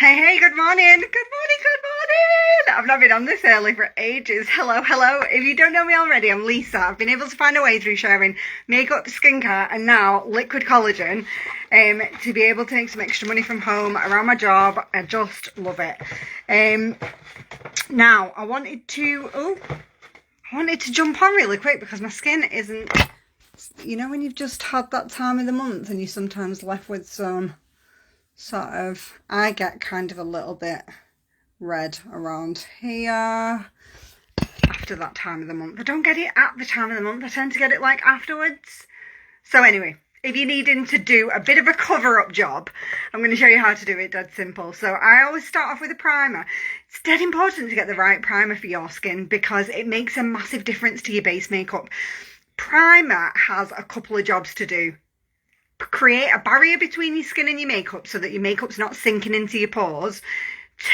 Hey, good morning. Good morning. I've not been on this early for ages. Hello. If you don't know me already, I'm Lisa. I've been able to find a way through sharing makeup, skincare, and now liquid collagen to be able to make some extra money from home around my job. I just love it. Now, I wanted to jump on really quick because my skin isn't, you know, when you've just had that time of the month and you're sometimes left with some sort of, I get kind of a little bit red around here after that time of the month. I don't get it at the time of the month. I tend to get it like afterwards. So anyway, if you're needing to do a bit of a cover-up job, I'm going to show you how to do it. Dead simple. So I always start off with a primer. It's dead important to get the right primer for your skin because it makes a massive difference to your base makeup. Primer has a couple of jobs to do. Create a barrier between your skin and your makeup so that your makeup's not sinking into your pores.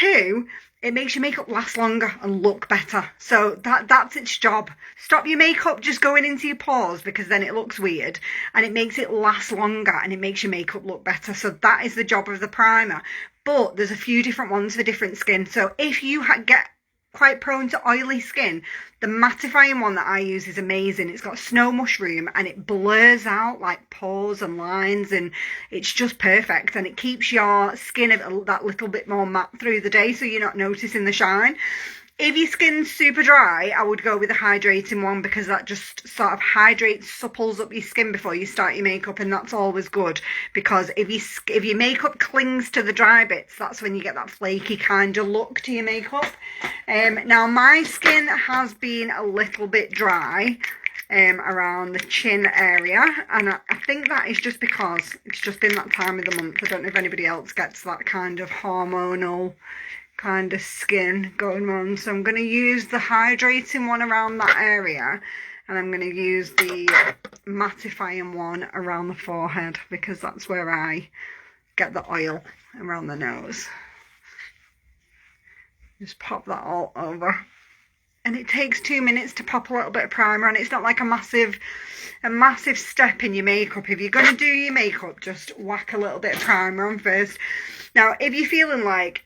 2, it makes your makeup last longer and look better. So that's its job. Stop your makeup just going into your pores because then it looks weird, and it makes it last longer and it makes your makeup look better. So that is the job of the primer. But there's a few different ones for different skin. So if you get quite prone to oily skin, the mattifying one that I use is amazing. It's got snow mushroom and it blurs out like pores and lines, and it's just perfect, and it keeps your skin that little bit more matte through the day so you're not noticing the shine. If your skin's super dry, I would go with a hydrating one because that just sort of hydrates, supples up your skin before you start your makeup, and that's always good because if your makeup clings to the dry bits, that's when you get that flaky kind of look to your makeup. Now my skin has been a little bit dry around the chin area, and I think that is just because it's just been that time of the month. I don't know if anybody else gets that kind of hormonal kind of skin going on, so I'm going to use the hydrating one around that area, and I'm going to use the mattifying one around the forehead because that's where I get the oil around the nose. Just pop that all over, and it takes 2 minutes to pop a little bit of primer, and it's not like a massive step in your makeup. If you're going to do your makeup, just whack a little bit of primer on first. Now if you're feeling like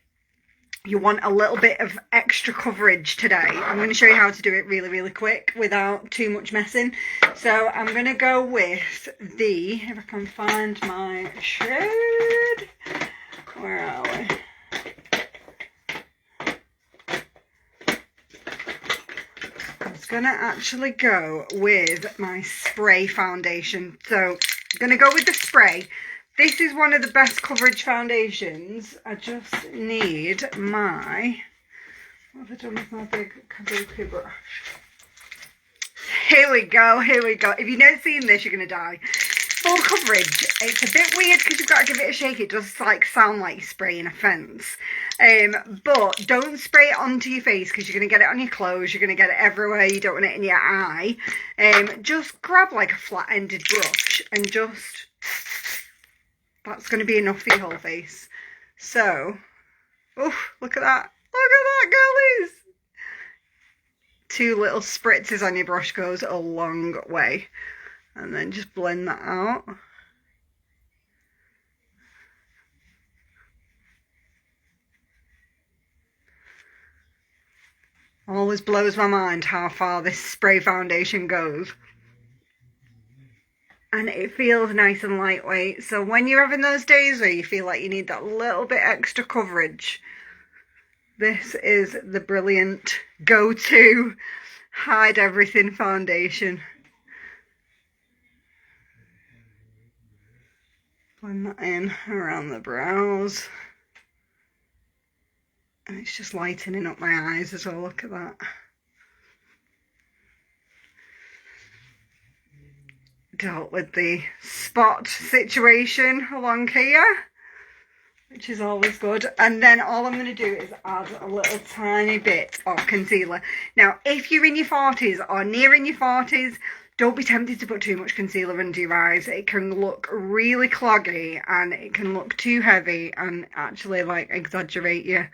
you want a little bit of extra coverage today, I'm going to show you how to do it really quick without too much messing. So I'm going to go with the, if I can find my shade, where are we? I'm going to actually go with my spray foundation. So I'm going to go with the spray. This is one of the best coverage foundations. I just need my, what have I done with my big kabuki brush? Here we go. If you've never seen this, you're going to die. Full coverage. It's a bit weird because you've got to give it a shake. It does like sound like you're spraying a fence. But don't spray it onto your face because you're going to get it on your clothes. You're going to get it everywhere. You don't want it in your eye. Just grab like a flat-ended brush and just, that's going to be enough for your whole face. So, oh, look at that. Look at that, girlies. 2 little spritzes on your brush goes a long way. And then just blend that out. Always blows my mind how far this spray foundation goes. And it feels nice and lightweight. So when you're having those days where you feel like you need that little bit extra coverage, this is the brilliant go-to hide everything foundation. Blend that in around the brows. And it's just lightening up my eyes as well. Look at that. Dealt with the spot situation along here, which is always good. And then all I'm going to do is add a little tiny bit of concealer. Now if you're in your 40s or nearing your 40s, don't be tempted to put too much concealer under your eyes. It can look really cloggy and it can look too heavy and actually like exaggerate your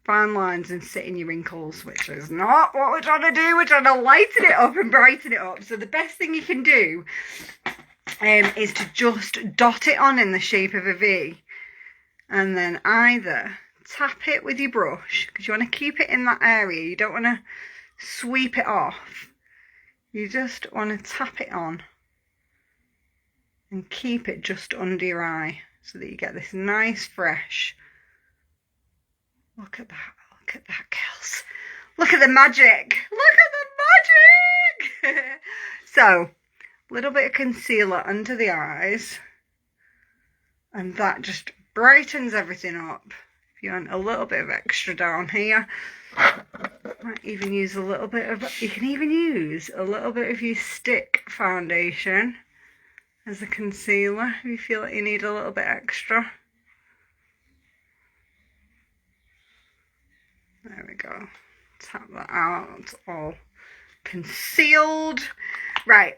fine lines and sit in your wrinkles, which is not what we're trying to do. We're trying to lighten it up and brighten it up. So the best thing you can do is to just dot it on in the shape of a V, and then either tap it with your brush, because you want to keep it in that area. You don't want to sweep it off. You just want to tap it on and keep it just under your eye so that you get this nice fresh. Look at that, girls. Look at the magic. Look at the magic. So, a little bit of concealer under the eyes, and that just brightens everything up. If you want a little bit of extra down here, might even use a little bit of, you can even use a little bit of your stick foundation as a concealer if you feel like you need a little bit extra. There we go. Tap that out, all concealed. Right,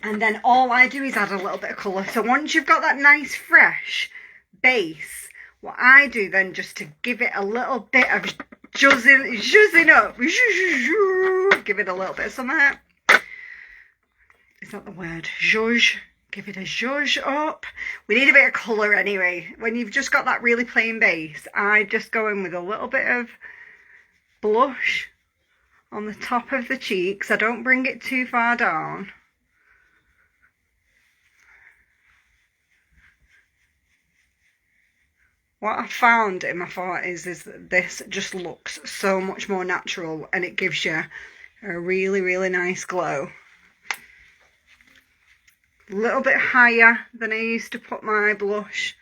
and then all I do is add a little bit of colour. So once you've got that nice fresh base, what I do then, just to give it a little bit of zhuzzing up, give it a little bit of something. Is that the word? Zhuzh. Give it a zhuzh up. We need a bit of colour anyway. When you've just got that really plain base, I just go in with a little bit of blush on the top of the cheeks. I don't bring it too far down. What I found in my 40s is that this just looks so much more natural, and it gives you a really, really nice glow. A little bit higher than I used to put my blush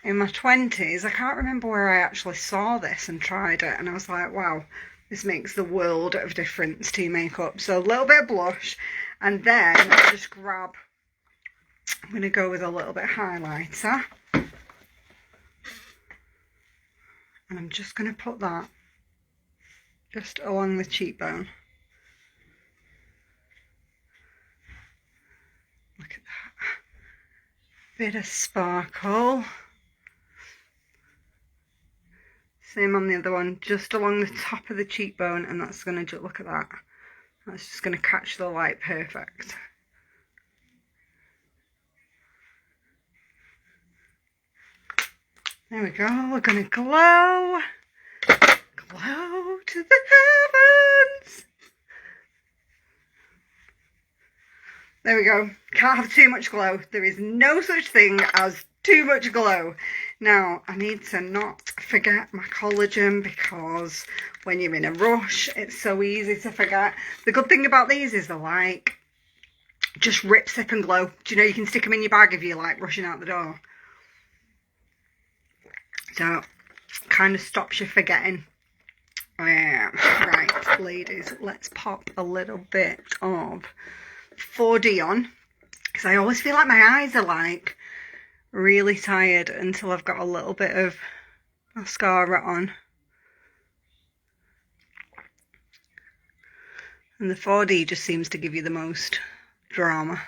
in my 20s. I can't remember where I actually saw this and tried it, and I was like, wow, this makes the world of difference to your makeup. So a little bit of blush, and then just grab, I'm going to go with a little bit of highlighter. And I'm just going to put that just along the cheekbone. Look at that. Bit of sparkle. Same on the other one, just along the top of the cheekbone, and that's going to, look at that. That's just going to catch the light perfect. There we go, we're going to glow. Glow to the heavens. There we go. Can't have too much glow. There is no such thing as too much glow. Now, I need to not forget my collagen, because when you're in a rush, it's so easy to forget. The good thing about these is they're like, just rip, sip and glow. Do you know you can stick them in your bag if you're like rushing out the door? So, kind of stops you forgetting. Right, ladies, let's pop a little bit of 4D on, because I always feel like my eyes are like really tired until I've got a little bit of mascara on. And the 4D just seems to give you the most drama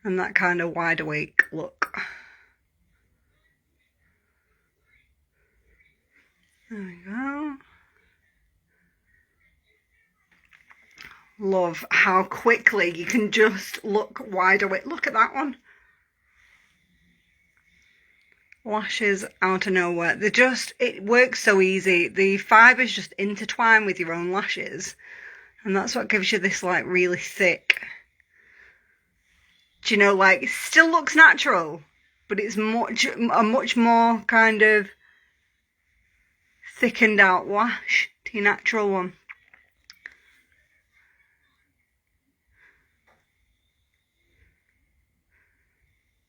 and that kind of wide awake look. There we go. Love how quickly you can just look wide awake. Look at that one. Lashes out of nowhere. They're just, it works so easy. The fibres just intertwine with your own lashes, and that's what gives you this like really thick, do you know, like, it still looks natural, but it's a much more kind of thickened out lash to your natural one.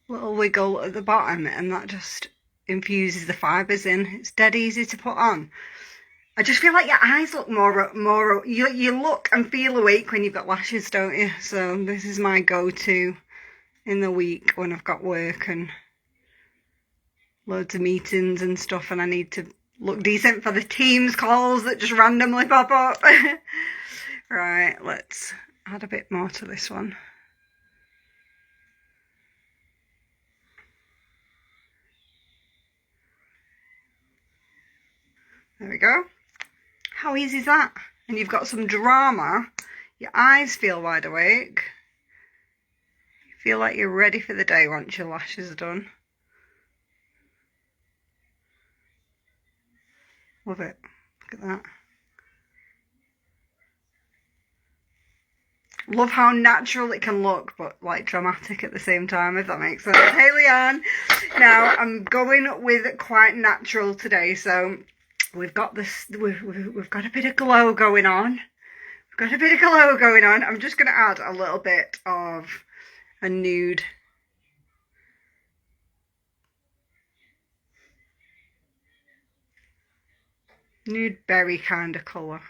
Little wiggle at the bottom, and that just infuses the fibres in. It's dead easy to put on. I just feel like your eyes look more you look and feel awake when you've got lashes, don't you? So this is my go-to in the week when I've got work and loads of meetings and stuff, and I need to look decent for the Teams calls that just randomly pop up. Right, let's add a bit more to this one. There we go. How easy is that? And you've got some drama. Your eyes feel wide awake. You feel like you're ready for the day once your lashes are done. Love it. Look at that. Love how natural it can look, but like dramatic at the same time, if that makes sense. Hey Leanne. Now I'm going with quite natural today, so we've got this. We've got a bit of glow going on. We've got a bit of glow going on. I'm just going to add a little bit of a nude. Nude berry kind of colour.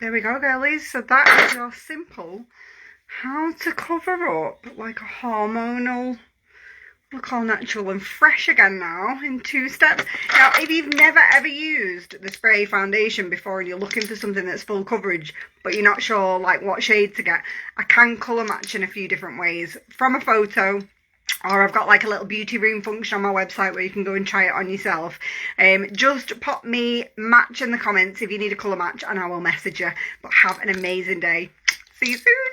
There we go, girlies. So that is your simple how to cover up like a hormonal, look all natural and fresh again now in 2 steps. Now, if you've never ever used the spray foundation before and you're looking for something that's full coverage, but you're not sure like what shade to get, I can colour match in a few different ways from a photo. Or I've got like a little beauty room function on my website where you can go and try it on yourself. Just pop me match in the comments if you need a colour match and I will message you. But have an amazing day. See you soon.